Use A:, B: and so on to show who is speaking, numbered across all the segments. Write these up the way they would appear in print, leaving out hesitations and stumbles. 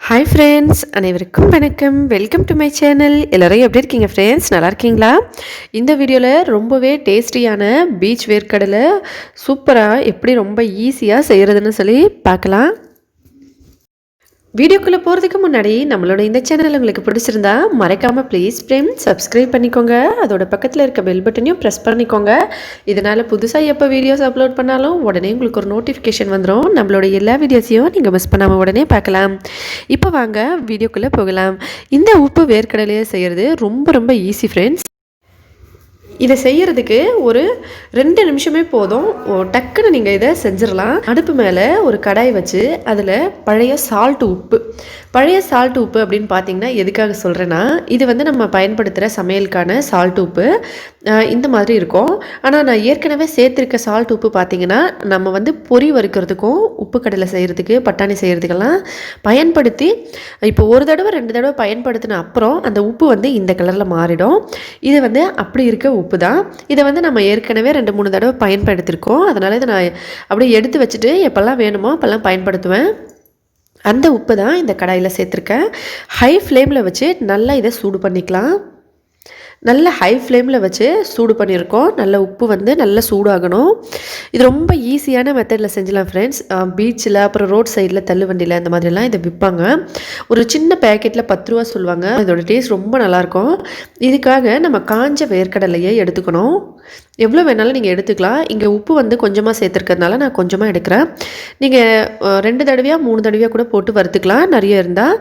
A: Hi friends, அனைவருக்கும் வணக்கம். Welcome to my channel. எல்லோரும் எப்படி இருக்கீங்க ஃப்ரெண்ட்ஸ்? நல்லா இருக்கீங்களா? இந்த வீடியோவில் ரொம்பவே டேஸ்டியான பீச் வேர்க்கடலை சூப்பராக எப்படி ரொம்ப ஈஸியாக செய்கிறதுன்னு சொல்லி பார்க்கலாம். வீடியோக்குள்ளே போகிறதுக்கு முன்னாடி நம்மளோட இந்த சேனல் உங்களுக்கு பிடிச்சிருந்தா மறக்காமல் ப்ளீஸ் ஃப்ரெண்ட்ஸ் சப்ஸ்கிரைப் பண்ணிக்கோங்க. அதோட பக்கத்தில் இருக்க பெல் பட்டனையும் ப்ரெஸ் பண்ணிக்கோங்க. இதனால் புதுசாக எப்போ வீடியோஸ் அப்லோட் பண்ணாலும் உடனே உங்களுக்கு ஒரு நோட்டிஃபிகேஷன் வந்துடும். நம்மளோட எல்லா வீடியோஸையும் நீங்கள் மிஸ் பண்ணாமல் உடனே பார்க்கலாம். இப்போ வாங்க வீடியோக்குள்ளே போகலாம். இந்த உப்பு வேர்க்கடலையை செய்கிறது ரொம்ப ரொம்ப ஈஸி ஃப்ரெண்ட்ஸ். இதை செய்கிறதுக்கு ஒரு 2 நிமிஷமே போதும். டக்குன்னு நீங்கள் இதை செஞ்சிடலாம். அடுப்பு மேலே ஒரு கடாய் வச்சு அதில் பழைய சால்ட் உப்பு அப்படின்னு பார்த்தீங்கன்னா எதுக்காக சொல்கிறேன்னா, இது வந்து நம்ம பயன்படுத்துகிற சமையலுக்கான சால்ட் உப்பு இந்த மாதிரி இருக்கும். ஆனால் நான் ஏற்கனவே சேர்த்துருக்க சால்ட் உப்பு பார்த்திங்கன்னா நம்ம வந்து பொரி வறுக்கிறதுக்கும் உப்பு கடலை செய்கிறதுக்கு பட்டாணி செய்கிறதுக்கெல்லாம் பயன்படுத்தி இப்போ ஒரு தடவை 2 தடவை பயன்படுத்தின அப்புறம் அந்த உப்பு வந்து இந்த கலரில் மாறிடும். இது வந்து அப்படி இருக்க உப்பு தான். இதை வந்து நம்ம ஏற்கனவே 2-3 தடவை பயன்படுத்தியிருக்கோம். அதனால் இதை நான் அப்படியே எடுத்து வச்சுட்டு எப்போல்லாம் வேணுமோ அப்போல்லாம் பயன்படுத்துவேன். அந்த உப்பு தான் இந்த கடாயில் சேர்த்துருக்கேன். ஹை ஃப்ளேமில் வச்சு நல்லா இதை சூடு பண்ணிக்கலாம். நல்ல ஹை ஃப்ளேமில் வச்சு சூடு பண்ணியிருக்கோம். நல்ல உப்பு வந்து நல்லா சூடாகணும். இது ரொம்ப ஈஸியான மெத்தடில் செஞ்சலாம் ஃப்ரெண்ட்ஸ். பீச்சில் அப்புறம் ரோட் சைடில் தள்ளுவண்டியில் அந்த மாதிரிலாம் இதை விற்பாங்க. ஒரு சின்ன பேக்கெட்டில் 10 ரூபா சொல்லுவாங்க. இதோட டேஸ்ட் ரொம்ப நல்லாயிருக்கும். இதுக்காக நம்ம காஞ்ச வேர்க்கடலையை எடுத்துக்கணும். எவ்வளோ வேணாலும் நீங்கள் எடுத்துக்கலாம். இங்கே உப்பு வந்து கொஞ்சமாக சேர்த்துருக்கிறதுனால நான் கொஞ்சமாக எடுக்கிறேன். நீங்கள் 2 தடவையாக 3 தடவையாக கூட போட்டு வறுத்துக்கலாம். நிறைய இருந்தால்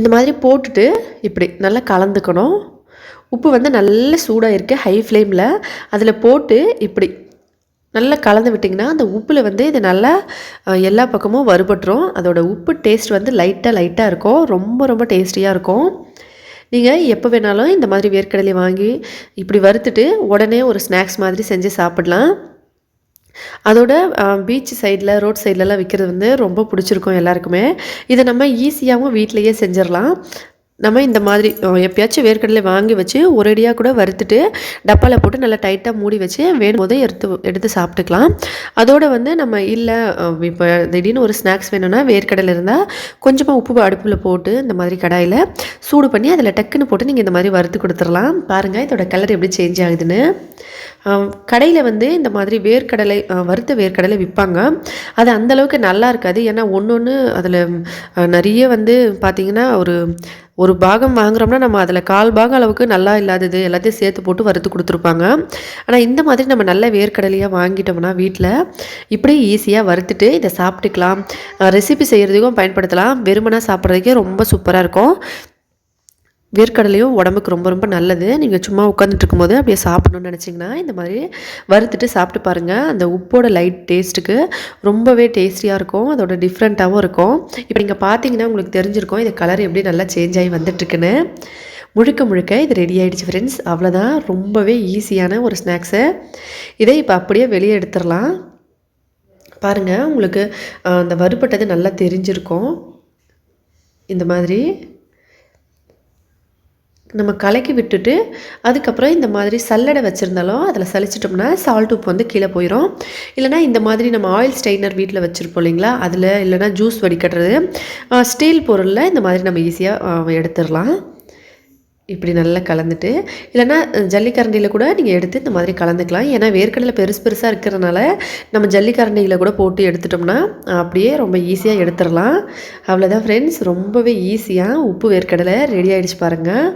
A: இந்த மாதிரி போட்டுட்டு இப்படி நல்லா கலந்துக்கணும். உப்பு வந்து நல்ல சூடாக இருக்குது. ஹை ஃப்ளேமில் அதில் போட்டு இப்படி நல்லா கலந்து விட்டிங்கன்னா அந்த உப்பில் வந்து இது நல்லா எல்லா பக்கமும் வறுபட்டுரும். அதோட உப்பு டேஸ்ட் வந்து லைட்டாக இருக்கும். ரொம்ப ரொம்ப டேஸ்டியாக இருக்கும். நீங்கள் எப்போ வேணாலும் இந்த மாதிரி வேர்க்கடலை வாங்கி இப்படி வறுத்துட்டு உடனே ஒரு ஸ்நாக்ஸ் மாதிரி செஞ்சு சாப்பிடலாம். அதோட பீச் சைடில் ரோட் சைட்லலாம் விற்கிறது வந்து ரொம்ப பிடிச்சிருக்கும் எல்லாருக்குமே. இதை நம்ம ஈஸியாகவும் வீட்டிலையே செஞ்சிடலாம். நம்ம இந்த மாதிரி எப்பயாச்சும் வேர்க்கடலை வாங்கி வச்சு ஒரேடியாக கூட வறுத்துட்டு டப்பாவில் போட்டு நல்லா டைட்டாக மூடி வச்சு வேணும் போதே எடுத்து சாப்பிட்டுக்கலாம். அதோடு வந்து நம்ம இல்லை இப்போ திடீர்னு ஒரு ஸ்நாக்ஸ் வேணும்னா வேர்க்கடலை இருந்தால் கொஞ்சமாக உப்பு அடுப்பில் போட்டு இந்த மாதிரி கடாயில் சூடு பண்ணி அதில் டக்குன்னு போட்டு நீங்கள் இந்த மாதிரி வறுத்து கொடுத்துடலாம். பாருங்கள் இதோட கலர் எப்படி சேஞ்ச் ஆகுதுன்னு. கடையில் வந்து இந்த மாதிரி வேர்க்கடலை வறுத்த வேர்க்கடலை விற்பாங்க. அது அந்தளவுக்கு நல்லா இருக்காது. ஏன்னா ஒன்று அதில் நிறைய வந்து பார்த்திங்கன்னா ஒரு பாகம் வாங்குகிறோம்னா நம்ம அதில் 1/4 பாகம் அளவுக்கு நல்லா இல்லாதது எல்லாத்தையும் சேர்த்து போட்டு வறுத்து கொடுத்துருப்பாங்க. ஆனால் இந்த மாதிரி நம்ம நல்ல வேர்க்கடலையாக வாங்கிட்டோம்னா வீட்டில் இப்படி ஈஸியாக வறுத்துட்டு இதை சாப்பிட்டுக்கலாம். ரெசிபி செய்கிறதுக்கும் பயன்படுத்தலாம். வெறுமனா சாப்பிட்றதுக்கே ரொம்ப சூப்பராக இருக்கும். வேர்க்கடலையும் உடம்புக்கு ரொம்ப ரொம்ப நல்லது. நீங்கள் சும்மா உட்காந்துட்டு இருக்கும்போது அப்படியே சாப்பிடணும்னு நினச்சிங்கன்னா இந்த மாதிரி வறுத்துட்டு சாப்பிட்டு பாருங்கள். அந்த உப்போட லைட் டேஸ்ட்டுக்கு ரொம்பவே டேஸ்டியாக இருக்கும். அதோட டிஃப்ரெண்ட்டாகவும் இருக்கும். இப்போ நீங்கள் பார்த்தீங்கன்னா உங்களுக்கு தெரிஞ்சிருக்கும் இது கலர் எப்படி நல்லா சேஞ்ச் ஆகி வந்துட்டுருக்குன்னு. முழுக்க இது ரெடி ஆகிடுச்சு ஃப்ரெண்ட்ஸ். அவ்வளோதான். ரொம்பவே ஈஸியான ஒரு ஸ்நாக்ஸு. இதை இப்போ அப்படியே வெளியே எடுத்துடலாம். பாருங்கள் உங்களுக்கு அந்த வறுபட்டது நல்லா தெரிஞ்சிருக்கும். இந்த மாதிரி நம்ம கலக்கி விட்டுட்டு அதுக்கப்புறம் இந்த மாதிரி சல்லடை வச்சுருந்தாலும் அதில் சலிச்சிட்டோம்னா சால்ட் உப்பு வந்து கீழே போயிடும். இல்லைனா இந்த மாதிரி நம்ம ஆயில் ஸ்ட்ரெயினர் வீட்டில் வச்சுருப்போம் இல்லைங்களா, அதில் இல்லைனா ஜூஸ் வடிகட்டுறது ஸ்டீல் பொருளில் இந்த மாதிரி நம்ம ஈஸியாக எடுத்துடலாம். இப்படி நல்லா கலந்துட்டு இல்லைனா ஜல்லிக்கரண்டியில் கூட நீங்கள் எடுத்து இந்த மாதிரி கலந்துக்கலாம். ஏன்னா வேர்க்கடலை பெருசாக இருக்கிறதுனால நம்ம ஜல்லிக்கரண்டியில் கூட போட்டு எடுத்துட்டோம்னா அப்படியே ரொம்ப ஈஸியாக எடுத்துடலாம். அவ்வளோதான் ஃப்ரெண்ட்ஸ். ரொம்பவே ஈஸியாக உப்பு வேர்க்கடலை ரெடி ஆகிடுச்சு பாருங்கள்.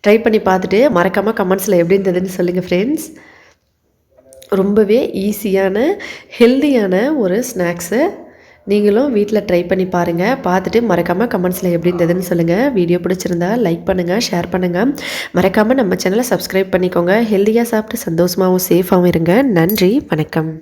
A: ட்ரை பண்ணி பார்த்துட்டு மறக்காமல் கமெண்ட்ஸில் எப்படி இருந்ததுன்னு சொல்லுங்கள் ஃப்ரெண்ட்ஸ். ரொம்பவே ஈஸியான ஹெல்தியான ஒரு ஸ்நாக்ஸு. நீங்களும் வீட்டில் ட்ரை பண்ணி பாருங்கள். பார்த்துட்டு மறக்காமல் கமெண்ட்ஸில் எப்படி இருந்ததுன்னு சொல்லுங்கள். வீடியோ பிடிச்சிருந்தா லைக் பண்ணுங்கள், ஷேர் பண்ணுங்கள். மறக்காமல் நம்ம சேனலை சப்ஸ்கிரைப் பண்ணிக்கோங்க. ஹெல்தியாக சாப்பிட்டு சந்தோஷமாகவும் சேஃபாகவும் இருங்க. நன்றி, வணக்கம்.